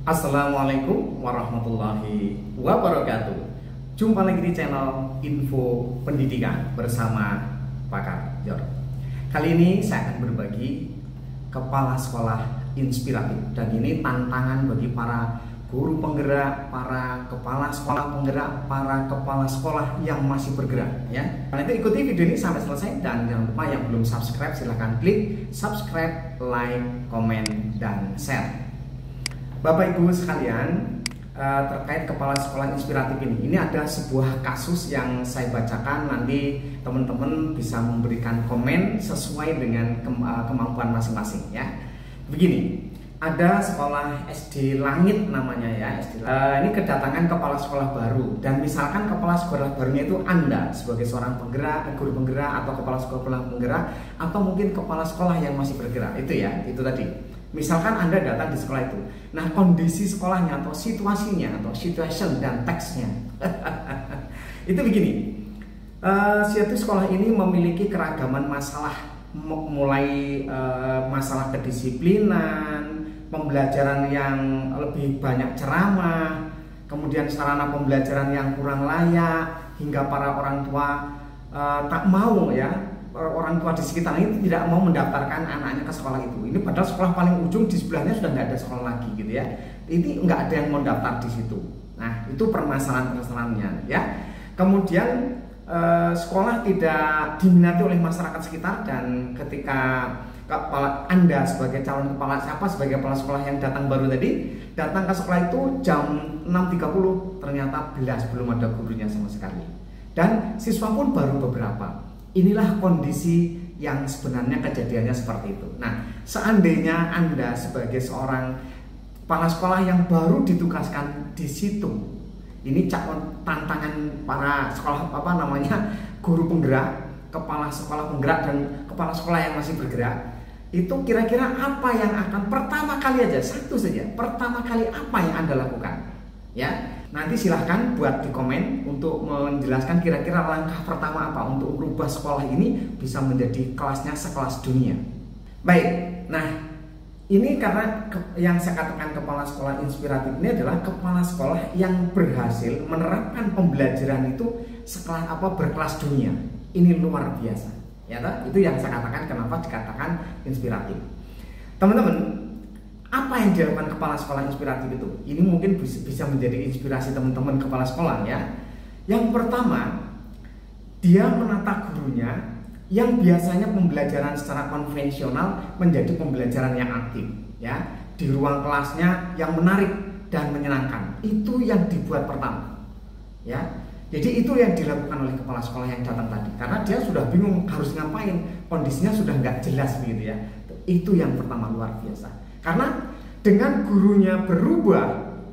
Assalamualaikum warahmatullahi wabarakatuh. Jumpa lagi di channel Info Pendidikan bersama Pakar Yor. Kali ini saya akan berbagi kepala sekolah inspiratif, dan ini tantangan bagi para guru penggerak, para kepala sekolah penggerak, para kepala sekolah yang masih bergerak ya. Karena itu ikuti video ini sampai selesai, dan jangan lupa yang belum subscribe silahkan klik subscribe, like, komen, dan share. Bapak Ibu sekalian, terkait kepala sekolah inspiratif ini ada sebuah kasus yang saya bacakan. Nanti teman-teman bisa memberikan komen sesuai dengan kemampuan masing-masing ya. Begini, ada sekolah SD Langit namanya ya, ini kedatangan kepala sekolah baru, dan misalkan kepala sekolah barunya itu Anda sebagai seorang penggerak, guru penggerak, atau kepala sekolah penggerak, atau mungkin kepala sekolah yang masih bergerak, itu ya, itu tadi. Misalkan Anda datang di sekolah itu, nah kondisi sekolahnya atau situasinya atau situation dan teksnya itu begini. Suatu sekolah ini memiliki keragaman masalah, mulai masalah kedisiplinan, pembelajaran yang lebih banyak ceramah, kemudian sarana pembelajaran yang kurang layak, hingga para orang tua tak mau ya, orang tua di sekitar itu tidak mau mendaftarkan anaknya ke sekolah itu. Ini padahal sekolah paling ujung di sebelahnya sudah nggak ada sekolah lagi gitu ya. Ini nggak ada yang mau daftar di situ. Nah itu permasalahannya ya. Kemudian sekolah tidak diminati oleh masyarakat sekitar, dan ketika kepala Anda sebagai calon kepala sebagai kepala sekolah yang datang baru tadi datang ke sekolah itu jam 6.30, ternyata belas belum ada gurunya sama sekali, dan siswa pun baru beberapa. Inilah kondisi yang sebenarnya kejadiannya seperti itu. Nah, seandainya Anda sebagai seorang kepala sekolah yang baru ditugaskan di situ, ini tantangan para sekolah guru penggerak, kepala sekolah penggerak, dan kepala sekolah yang masih bergerak. Itu kira-kira apa yang akan pertama kali aja, satu saja, pertama kali apa yang Anda lakukan? Ya. Nanti silahkan buat di komen untuk menjelaskan kira-kira langkah pertama apa untuk merubah sekolah ini bisa menjadi kelasnya sekelas dunia. Baik, nah ini karena yang saya katakan kepala sekolah inspiratif ini adalah kepala sekolah yang berhasil menerapkan pembelajaran itu berkelas dunia. Ini luar biasa, ya toh? Itu yang saya katakan kenapa dikatakan inspiratif. Teman-teman, apa yang dilakukan kepala sekolah inspiratif itu? Ini mungkin bisa menjadi inspirasi teman-teman kepala sekolah ya. Yang pertama, dia menata gurunya yang biasanya pembelajaran secara konvensional menjadi pembelajaran yang aktif ya. Di ruang kelasnya yang menarik dan menyenangkan. Itu yang dibuat pertama. Ya. Jadi itu yang dilakukan oleh kepala sekolah yang datang tadi, karena dia sudah bingung harus ngapain, kondisinya sudah nggak jelas begitu ya. Itu yang pertama, luar biasa. Karena dengan gurunya berubah,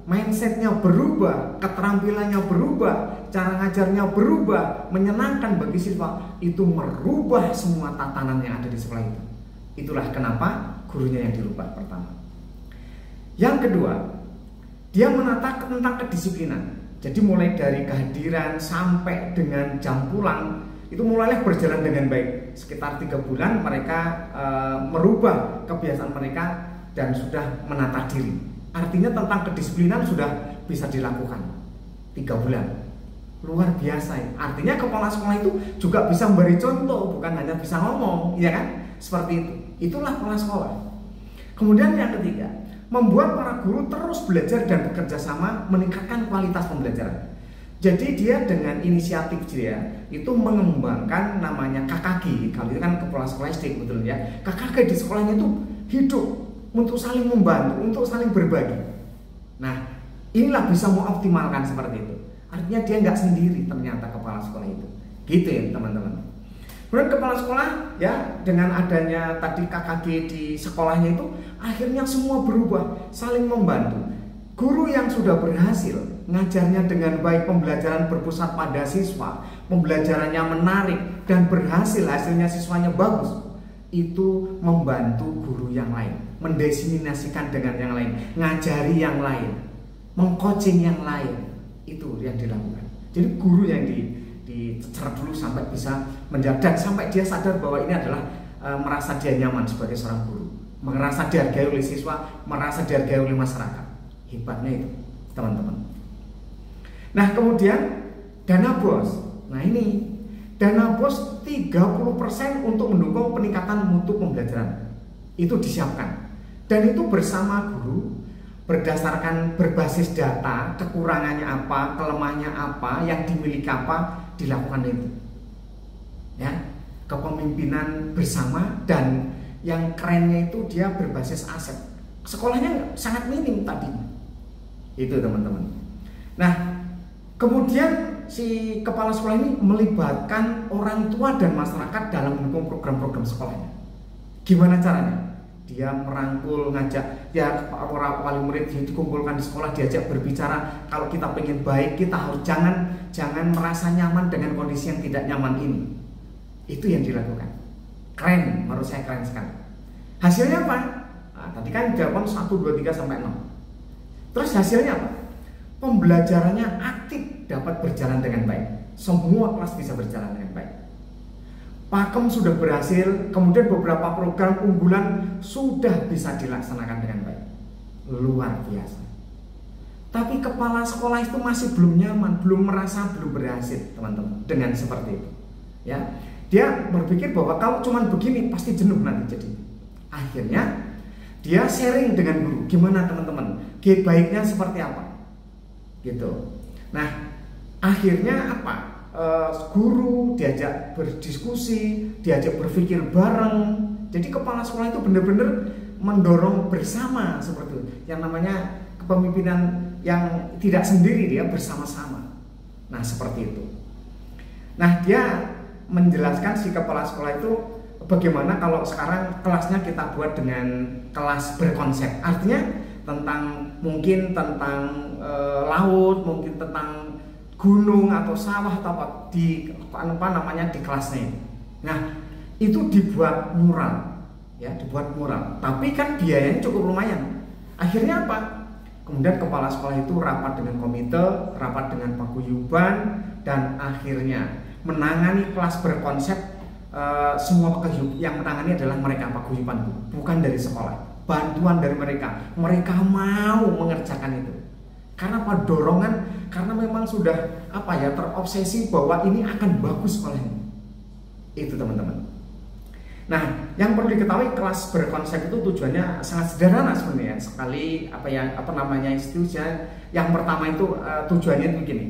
mindsetnya berubah, keterampilannya berubah, cara ngajarnya berubah, menyenangkan bagi siswa, itu merubah semua tatanan yang ada di sekolah itu. Itulah kenapa gurunya yang dirubah pertama. Yang kedua, dia menata tentang kedisiplinan. Jadi mulai dari kehadiran sampai dengan jam pulang, itu mulailah berjalan dengan baik. Sekitar 3 bulan mereka merubah kebiasaan mereka dan sudah menata diri. Artinya tentang kedisiplinan sudah bisa dilakukan 3 bulan. Luar biasa ya. Artinya kepala sekolah itu juga bisa memberi contoh, bukan hanya bisa ngomong, ya kan? Seperti itu. Itulah kepala sekolah. Kemudian yang ketiga, membuat para guru terus belajar dan bekerja sama meningkatkan kualitas pembelajaran. Jadi dia dengan inisiatif dia itu mengembangkan namanya KKG. Kalau itu kan kepala sekolah SD betul ya. KKG di sekolahnya itu hidup untuk saling membantu, untuk saling berbagi. Nah, inilah bisa mengoptimalkan seperti itu. Artinya dia nggak sendiri ternyata kepala sekolah itu. Gitu ya teman-teman. Kemudian kepala sekolah ya, dengan adanya tadi KKG di sekolahnya itu, akhirnya semua berubah, saling membantu. Guru yang sudah berhasil ngajarnya dengan baik, pembelajaran berpusat pada siswa, pembelajarannya menarik dan berhasil, hasilnya siswanya bagus, itu membantu guru yang lain, mendiseminasikan dengan yang lain, ngajari yang lain, mengcoaching yang lain. Itu yang dilakukan. Jadi guru yang dicecer dulu sampai bisa menjaga, dan sampai dia sadar bahwa ini adalah merasa dia nyaman sebagai seorang guru, merasa dihargai oleh siswa, merasa dihargai oleh masyarakat. Hebatnya itu, teman-teman. Nah, kemudian dana BOS. Nah, ini dana BOS 30% untuk mendukung peningkatan mutu pembelajaran. Itu disiapkan. Dan itu bersama guru, berdasarkan berbasis data, kekurangannya apa, kelemahannya apa, yang dimiliki apa, dilakukan itu. Ya, kepemimpinan bersama, dan yang kerennya itu dia berbasis aset. Sekolahnya sangat minim tadi. Itu, teman-teman. Nah, kemudian si kepala sekolah ini melibatkan orang tua dan masyarakat dalam mendukung program-program sekolahnya. Gimana caranya? Dia merangkul, ngajak ya para wali murid dikumpulkan di sekolah, diajak berbicara. Kalau kita pengen baik, kita harus jangan merasa nyaman dengan kondisi yang tidak nyaman ini. Itu yang dilakukan. Keren, menurut saya keren sekali. Hasilnya apa? Nah, tadi kan jawaban 1, 2, 3 sampai 6. Terus hasilnya apa? Pembelajarannya aktif, dapat berjalan dengan baik. Semua kelas bisa berjalan dengan baik. Pakem sudah berhasil, kemudian beberapa program unggulan sudah bisa dilaksanakan dengan baik. Luar biasa. Tapi kepala sekolah itu masih belum nyaman, belum merasa belum berhasil, teman-teman, dengan seperti itu. Ya, dia berpikir bahwa kalau cuma begini pasti jenuh nanti jadi. Akhirnya dia sharing dengan guru, gimana teman-teman, baiknya seperti apa, gitu. Nah, akhirnya apa? Guru diajak berdiskusi, diajak berpikir bareng. Jadi kepala sekolah itu benar-benar mendorong bersama seperti itu. Yang namanya kepemimpinan yang tidak sendiri, dia bersama-sama. Nah, seperti itu. Nah, dia menjelaskan si kepala sekolah itu bagaimana kalau sekarang kelasnya kita buat dengan kelas berkonsep. Artinya mungkin tentang laut, mungkin tentang gunung atau sawah atau apa di kelasnya. Nah, itu dibuat mural, ya, dibuat mural. Tapi kan biayanya cukup lumayan. Akhirnya apa? Kemudian kepala sekolah itu rapat dengan komite, rapat dengan paguyuban, dan akhirnya menangani kelas berkonsep. Semua yang menangani adalah mereka paguyuban, bukan dari sekolah. Bantuan dari mereka. Mereka mau mengerjakan itu. Karena apa? Dorongan, karena memang sudah terobsesi bahwa ini akan bagus sekolah ini. Itu, teman-teman. Nah, yang perlu diketahui, kelas berkonsep itu tujuannya sangat sederhana sebenarnya. Sekali institusinya. Yang pertama itu tujuannya begini,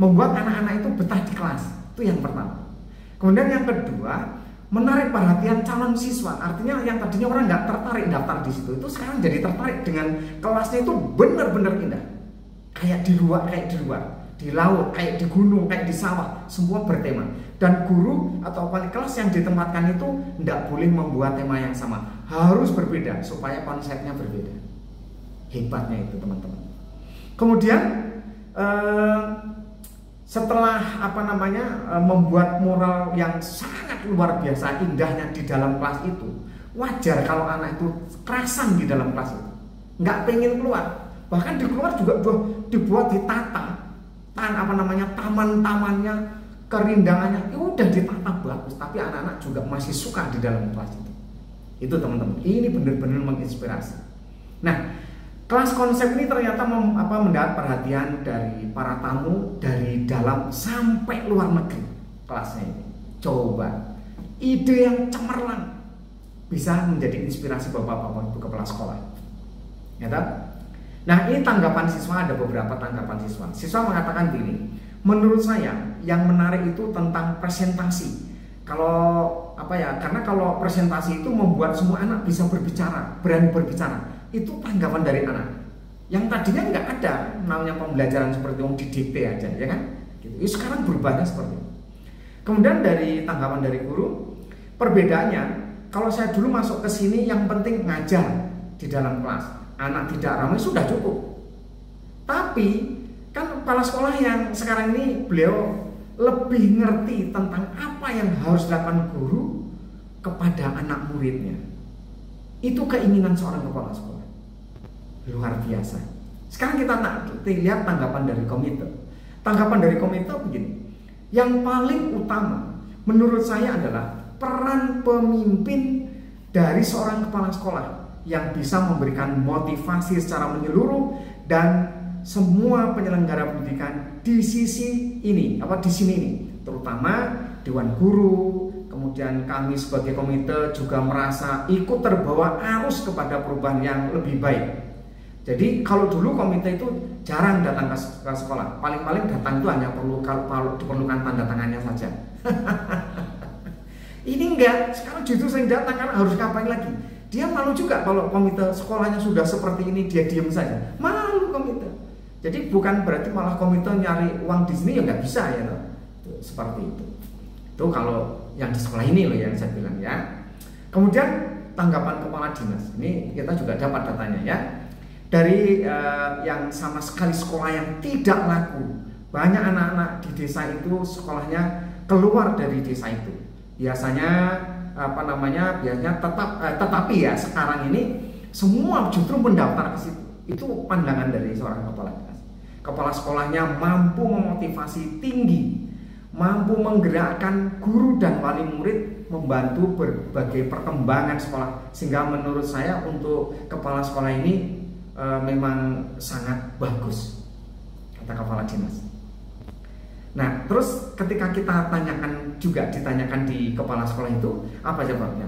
membuat anak-anak itu betah di kelas. Itu yang pertama. Kemudian yang kedua, menarik perhatian calon siswa. Artinya yang tadinya orang nggak tertarik daftar di situ, itu sekarang jadi tertarik dengan kelasnya. Itu benar-benar indah. Kayak di luar, di laut, kayak di gunung, kayak di sawah, semua bertema. Dan guru atau wali kelas yang ditempatkan itu tidak boleh membuat tema yang sama, harus berbeda supaya konsepnya berbeda. Hebatnya itu, teman-teman. Kemudian setelah membuat mural yang sangat luar biasa indahnya di dalam kelas itu, wajar kalau anak itu kerasan di dalam kelas itu, nggak pengen keluar. Bahkan di keluar juga dibuat ditata, taman-tamannya, kerindangannya, itu udah ditata bagus. Tapi anak-anak juga masih suka di dalam kelas itu. Itu, teman-teman, ini benar-benar menginspirasi. Nah, kelas konsep ini ternyata mendapat perhatian dari para tamu dari dalam sampai luar negeri. Kelasnya ini, coba, ide yang cemerlang bisa menjadi inspirasi bapak-bapak ibu kepala sekolah. Ya, tak? Nah, ini tanggapan siswa, ada beberapa tanggapan siswa. Siswa mengatakan begini, menurut saya yang menarik itu tentang presentasi. Karena kalau presentasi itu membuat semua anak bisa berbicara, berani berbicara. Itu tanggapan dari anak. Yang tadinya nggak ada namanya pembelajaran seperti yang didikte aja, ya kan? Gitu. Sekarang berubahnya seperti itu. Kemudian dari tanggapan dari guru, perbedaannya, kalau saya dulu masuk ke sini yang penting ngajar di dalam kelas. Anak tidak ramai sudah cukup. Tapi kan kepala sekolah yang sekarang ini beliau lebih ngerti tentang apa yang harus dilakukan guru kepada anak muridnya. Itu keinginan seorang kepala sekolah. Luar biasa. Sekarang kita lihat tanggapan dari komite. Tanggapan dari komite begini. Yang paling utama menurut saya adalah peran pemimpin dari seorang kepala sekolah yang bisa memberikan motivasi secara menyeluruh dan semua penyelenggara pendidikan di sisi ini, di sini ini, terutama Dewan Guru, kemudian kami sebagai komite juga merasa ikut terbawa arus kepada perubahan yang lebih baik. Jadi kalau dulu komite itu jarang datang ke sekolah, paling-paling datang itu hanya kalau diperlukan tanda tangannya saja. Ini enggak, sekarang justru sering datang karena harus ngapain lagi? Dia malu juga kalau komite sekolahnya sudah seperti ini, dia diam saja. Malu komite. Jadi bukan berarti malah komite nyari uang di sini ya nggak bisa ya, loh. Seperti itu. Itu kalau yang di sekolah ini loh yang saya bilang ya. Kemudian tanggapan kepala dinas ini kita juga dapat datanya ya. Dari yang sama sekali sekolah yang tidak laku, banyak anak-anak di desa itu sekolahnya keluar dari desa itu. Biasanya tetapi ya sekarang ini semua justru mendaftar ke situ. Itu pandangan dari seorang kepala dinas. Kepala sekolahnya mampu memotivasi tinggi, mampu menggerakkan guru dan wali murid membantu berbagai perkembangan sekolah, sehingga menurut saya untuk kepala sekolah ini memang sangat bagus, kata kepala dinas. Nah, terus ketika kita ditanyakan di kepala sekolah itu, apa jawabnya?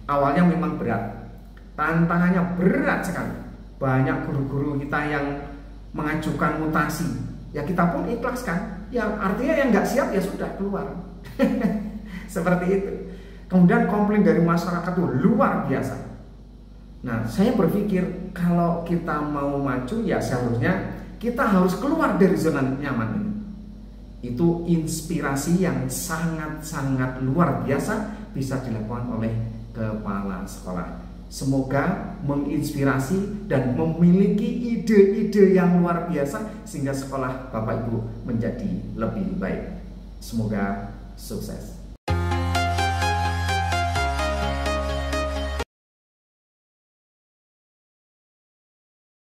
Awalnya memang berat, tantangannya berat sekali. Banyak guru-guru kita yang mengajukan mutasi, ya kita pun ikhlaskan. Ya artinya yang nggak siap ya sudah keluar. Seperti itu. Kemudian komplain dari masyarakat itu luar biasa. Nah, saya berpikir kalau kita mau maju ya seharusnya kita harus keluar dari zona nyaman ini. Itu inspirasi yang sangat-sangat luar biasa bisa dilakukan oleh kepala sekolah. Semoga menginspirasi dan memiliki ide-ide yang luar biasa sehingga sekolah Bapak Ibu menjadi lebih baik. Semoga sukses.